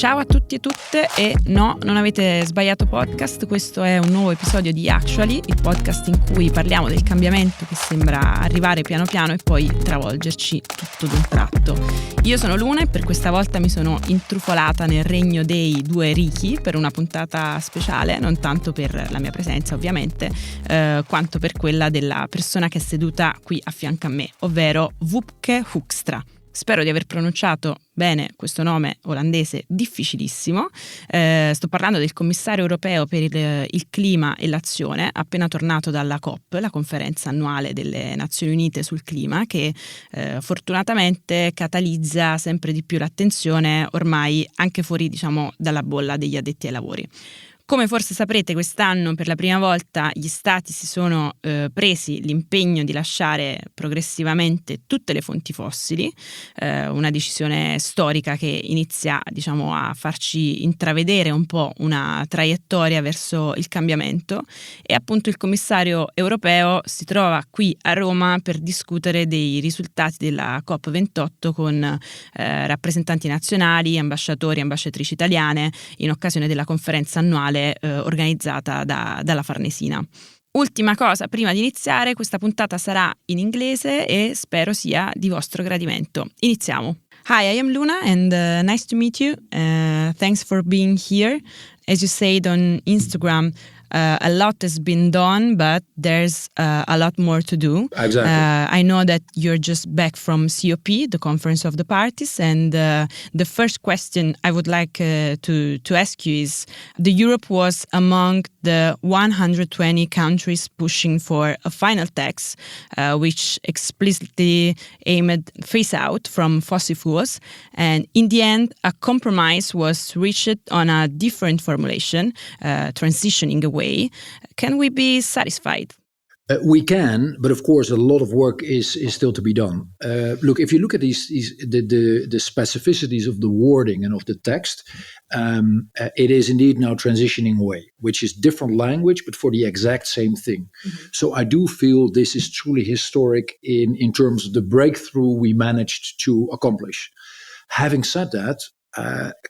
Ciao a tutti e tutte e no, non avete sbagliato podcast, questo è un nuovo episodio di Actually, il podcast in cui parliamo del cambiamento che sembra arrivare piano piano e poi travolgerci tutto d'un tratto. Io sono Luna e per questa volta mi sono intrufolata nel regno dei due ricchi per una puntata speciale, non tanto per la mia presenza ovviamente, quanto per quella della persona che è seduta qui a fianco a me, ovvero Wopke Hoekstra. Spero di aver pronunciato bene questo nome olandese difficilissimo. Sto parlando del Commissario europeo per il clima e l'azione, appena tornato dalla COP, la Conferenza annuale delle Nazioni Unite sul clima, che fortunatamente catalizza sempre di più l'attenzione ormai anche fuori, dalla bolla degli addetti ai lavori. Come forse saprete, quest'anno per la prima volta gli stati si sono presi l'impegno di lasciare progressivamente tutte le fonti fossili, una decisione storica che inizia a farci intravedere un po' una traiettoria verso il cambiamento, e appunto il commissario europeo si trova qui a Roma per discutere dei risultati della COP28 con rappresentanti nazionali, ambasciatori e ambasciatrici italiane in occasione della conferenza annuale organizzata dalla Farnesina. Ultima cosa, prima di iniziare, questa puntata sarà in inglese e spero sia di vostro gradimento. Iniziamo. Hi, I am Luna and nice to meet you. Thanks for being here. As you said on Instagram, a lot has been done, but there's a lot more to do. Exactly. I know that you're just back from COP, the Conference of the Parties, and the first question I would like to ask you is, the Europe was among the 120 countries pushing for a final tax, which explicitly aimed phase out from fossil fuels, and in the end, a compromise was reached on a different formulation, transitioning away. Can we be satisfied? We can, but of course, a lot of work is still to be done. Look, if you look at the specificities of the wording and of the text, it is indeed now transitioning away, which is different language, but for the exact same thing. Mm-hmm. So I do feel this is truly historic in terms of the breakthrough we managed to accomplish. Having said that,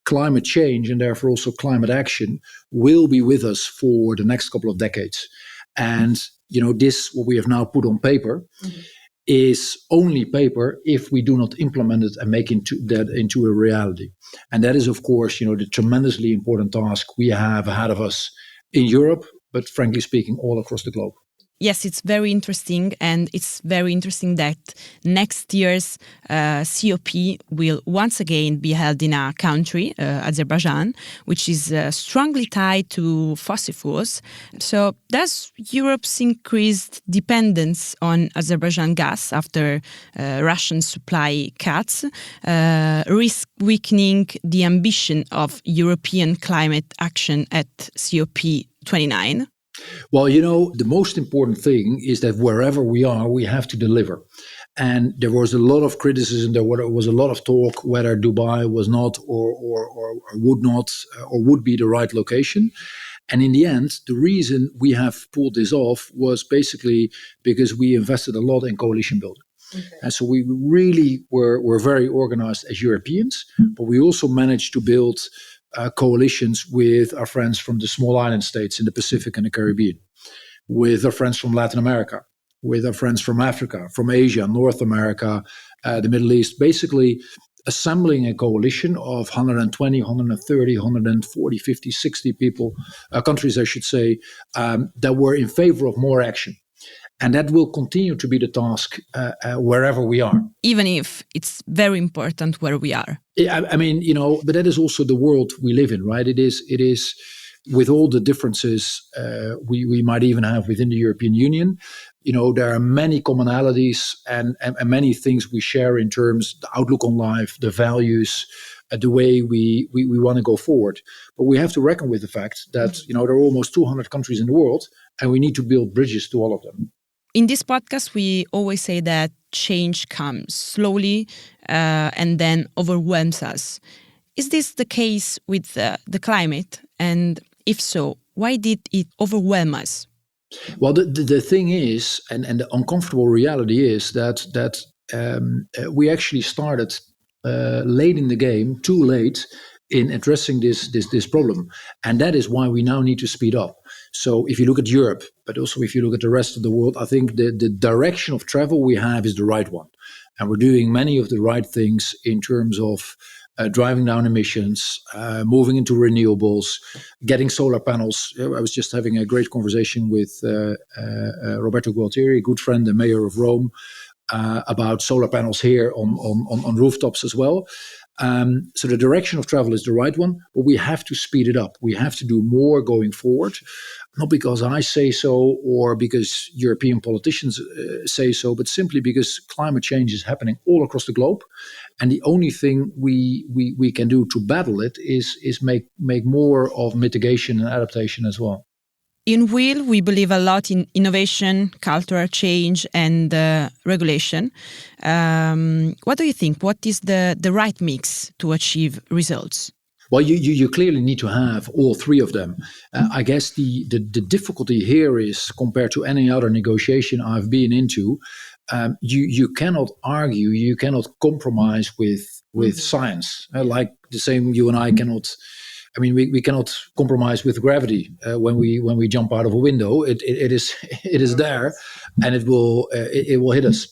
climate change and therefore also climate action will be with us for the next couple of decades. And, this, what we have now put on paper, mm-hmm. is only paper if we do not implement it and make that into a reality. And that is, of course, the tremendously important task we have ahead of us in Europe, but frankly speaking, all across the globe. Yes, it's very interesting, and it's very interesting that next year's COP will once again be held in a country, Azerbaijan, which is strongly tied to fossil fuels. So does Europe's increased dependence on Azerbaijan gas after Russian supply cuts risk weakening the ambition of European climate action at COP29? Well, the most important thing is that wherever we are, we have to deliver. And there was a lot of criticism, there was a lot of talk whether Dubai was not or would not or would be the right location. And in the end, the reason we have pulled this off was basically because we invested a lot in coalition building. Okay. And so we really were very organized as Europeans, but we also managed to build coalitions with our friends from the small island states in the Pacific and the Caribbean, with our friends from Latin America, with our friends from Africa, from Asia, North America, the Middle East, basically assembling a coalition of 120, 130, 140, 50, 60 people, countries, I should say, that were in favor of more action. And that will continue to be the task wherever we are. Even if it's very important where we are. Yeah, I mean, but that is also the world we live in, right? It is with all the differences we might even have within the European Union. There are many commonalities and many things we share in terms of the outlook on life, the values, the way we want to go forward. But we have to reckon with the fact that, there are almost 200 countries in the world, and we need to build bridges to all of them. In this podcast, we always say that change comes slowly and then overwhelms us. Is this the case with the climate? And if so, why did it overwhelm us? Well, the thing is, and the uncomfortable reality is that we actually started late in the game, too late, in addressing this problem. And that is why we now need to speed up. So if you look at Europe, but also if you look at the rest of the world, I think the direction of travel we have is the right one. And we're doing many of the right things in terms of driving down emissions, moving into renewables, getting solar panels. I was just having a great conversation with Roberto Gualtieri, a good friend, the mayor of Rome, about solar panels here on rooftops as well. So the direction of travel is the right one, but we have to speed it up. We have to do more going forward, not because I say so or because European politicians say so, but simply because climate change is happening all across the globe. And the only thing we can do to battle it is make more of mitigation and adaptation as well. In Will, we believe a lot in innovation, cultural change, and regulation. What do you think? What is the right mix to achieve results? Well, you clearly need to have all three of them. I guess the difficulty here is, compared to any other negotiation I've been into, you cannot argue, you cannot compromise with science. Like the same, you and I cannot. I mean, we cannot compromise with gravity when we jump out of a window. It is there, and it will hit us,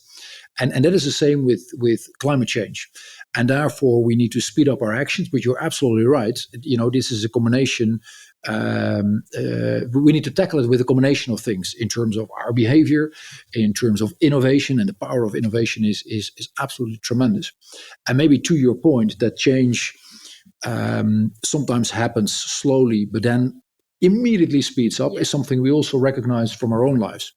and that is the same with climate change, and therefore we need to speed up our actions. But you're absolutely right. This is a combination. We need to tackle it with a combination of things in terms of our behavior, in terms of innovation, and the power of innovation is absolutely tremendous. And maybe to your point, that change sometimes happens slowly, but then immediately speeds up, is something we also recognize from our own lives.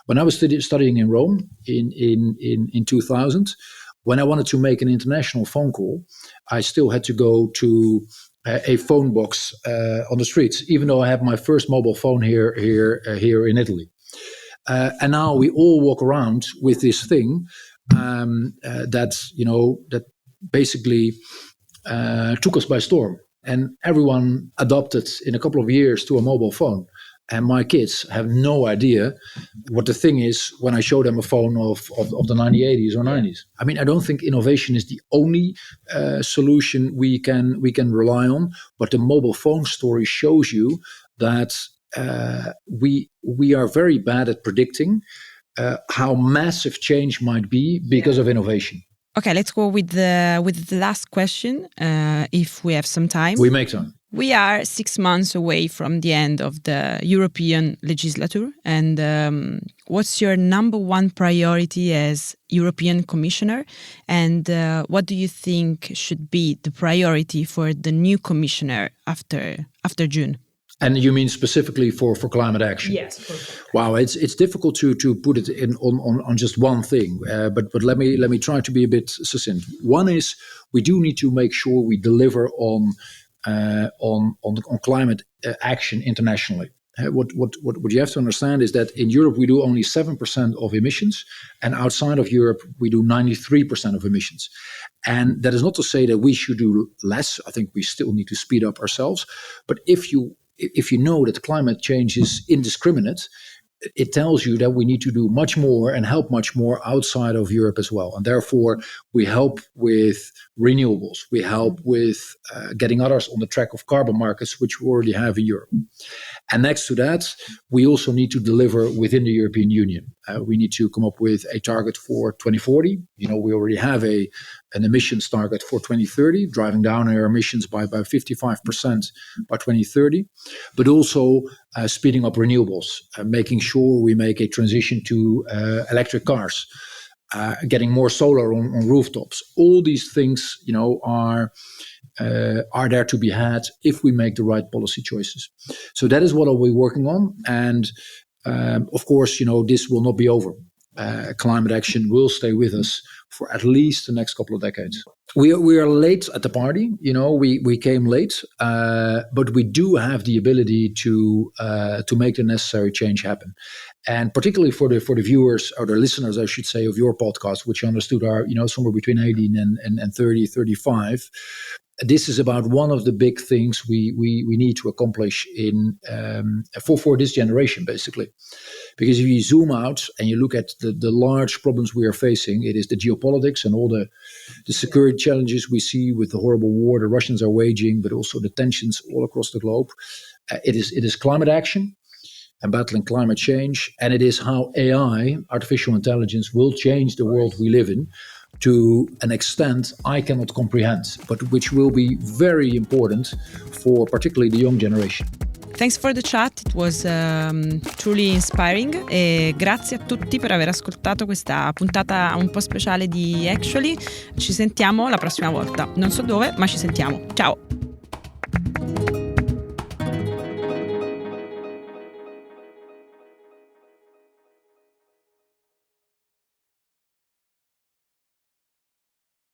When I was studying in Rome in 2000, when I wanted to make an international phone call, I still had to go to a phone box on the streets, even though I had my first mobile phone here in Italy. And now we all walk around with this thing that basically took us by storm, and everyone adopted in a couple of years to a mobile phone. And my kids have no idea what the thing is when I show them a phone of the 1980s or 90s. I mean, I don't think innovation is the only solution we can rely on, but the mobile phone story shows you that we are very bad at predicting how massive change might be because of innovation. Okay, let's go with the last question, if we have some time. We make time. We are 6 months away from the end of the European legislature, and what's your number one priority as European Commissioner, and what do you think should be the priority for the new Commissioner after June? And you mean specifically for climate action? Yes. Perfect. Wow, it's difficult to put it on just one thing, but let me try to be a bit succinct. One is we do need to make sure we deliver on climate action internationally. What you have to understand is that in Europe we do only 7% of emissions, and outside of Europe we do 93% of emissions. And that is not to say that we should do less. I think we still need to speed up ourselves. But if you know that climate change is indiscriminate, it tells you that we need to do much more and help much more outside of Europe as well. And therefore, we help with renewables. We help with getting others on the track of carbon markets, which we already have in Europe. And next to that, we also need to deliver within the European Union. We need to come up with a target for 2040. We already have an emissions target for 2030, driving down our emissions by 55% by 2030, but also speeding up renewables, making sure we make a transition to electric cars, getting more solar on rooftops. All these things, are there to be had if we make the right policy choices. So that is what I'll be working on. And of course, this will not be over. Climate action will stay with us for at least the next couple of decades. We are late at the party. We came late, but we do have the ability to make the necessary change happen. And particularly for the viewers or the listeners, I should say, of your podcast, which I understood are somewhere between 18 and 30, 35. This is about one of the big things we need to accomplish in for this generation, basically. Because if you zoom out and you look at the large problems we are facing, it is the geopolitics and all the security challenges we see with the horrible war the Russians are waging, but also the tensions all across the globe. It is climate action and battling climate change, and it is how AI, artificial intelligence, will change the world we live in to an extent I cannot comprehend, but which will be very important for particularly the young generation. Thanks for the chat, it was truly inspiring e grazie a tutti per aver ascoltato questa puntata un po' speciale di Actually. Ci sentiamo la prossima volta, non so dove, ma ci sentiamo. Ciao!